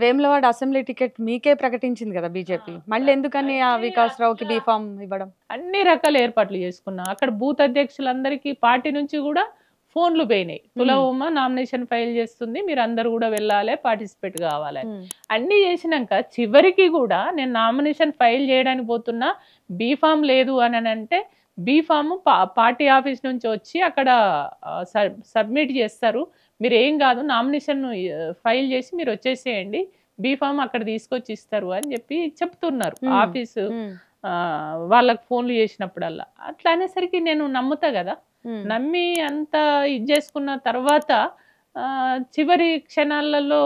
Vemulawada assembly ticket మీకే ప్రకటించింది కదా బీజేపీ. మళ్ళీ ఎందుకని ఆ వికాస్ రావుకి బీఫామ్ ఇవ్వడం? అన్ని రకాల ఏర్పాట్లు చేసుకున్నా. అక్కడ బూత్ అధ్యక్షులందరికీ పార్టీ నుంచి కూడా ఫోన్లు పోయినాయి. తులవమ్మ నామినేషన్ ఫైల్ చేస్తుంది, మీరు అందరు కూడా వెళ్ళాలి, పార్టిసిపేట్ కావాలి. అన్ని చేసినాక చివరికి కూడా నేను నామినేషన్ ఫైల్ చేయడానికి పోతున్నా, బీఫామ్ లేదు అని అంటే బీఫామ్ పార్టీ ఆఫీస్ నుంచి వచ్చి అక్కడ సబ్మిట్ చేస్తారు. మీరు ఏం కాదు, నామినేషన్ ఫైల్ చేసి మీరు వచ్చేసేయండి, బీఫామ్ అక్కడ తీసుకొచ్చి ఇస్తారు అని చెప్పి చెప్తున్నారు ఆఫీసు వాళ్ళకి ఫోన్లు చేసినప్పుడల్లా. అట్లా అనేసరికి నేను నమ్ముతా కదా, నమ్మి అంతా ఇది చేసుకున్న తర్వాత చివరి క్షణాలలో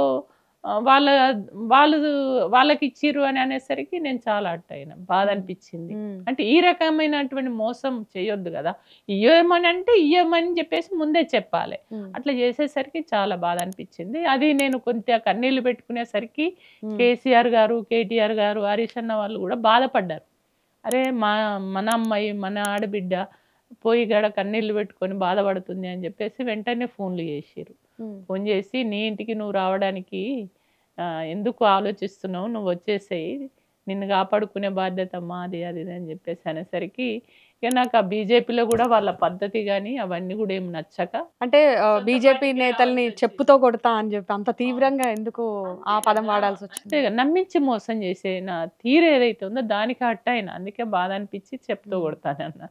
వాళ్ళకి ఇచ్చిర్రు అని అనేసరికి నేను చాలా అట్ అయినా, బాధ అనిపించింది. అంటే ఈ రకమైనటువంటి మోసం చేయొద్దు కదా, ఇయ్యమని అంటే ఇయ్యమని చెప్పేసి ముందే చెప్పాలి. అట్లా చేసేసరికి చాలా బాధ అనిపించింది. అది నేను కొంత కన్నీళ్లు పెట్టుకునేసరికి కేసీఆర్ గారు, కేటీఆర్ గారు, హరీష్ అన్న వాళ్ళు కూడా బాధపడ్డారు. అరే మన అమ్మాయి, మన ఆడబిడ్డ పోయి గడ కన్నీళ్లు పెట్టుకొని బాధపడుతుంది అని చెప్పేసి వెంటనే ఫోన్లు చేసిర్రు. ఫోన్ చేసి నీ ఇంటికి నువ్వు రావడానికి ఎందుకు ఆలోచిస్తున్నావు, నువ్వు వచ్చేసేయి, నిన్ను కాపాడుకునే బాధ్యత మాది, అది అని చెప్పేసి అనేసరికి ఇక నాకు ఆ బీజేపీలో కూడా వాళ్ళ పద్ధతి కానీ అవన్నీ కూడా ఏం నచ్చక, అంటే బీజేపీ నేతల్ని చెప్పుతో కొడతా అని చెప్పి అంత తీవ్రంగా ఎందుకు ఆ పదం వాడాల్సి వచ్చింది? నమ్మించి మోసం చేసే నా తీరు ఏదైతే ఉందో దానికి హట్ అయినా, అందుకే బాధ అనిపించి చెప్పుతో కొడతానన్న.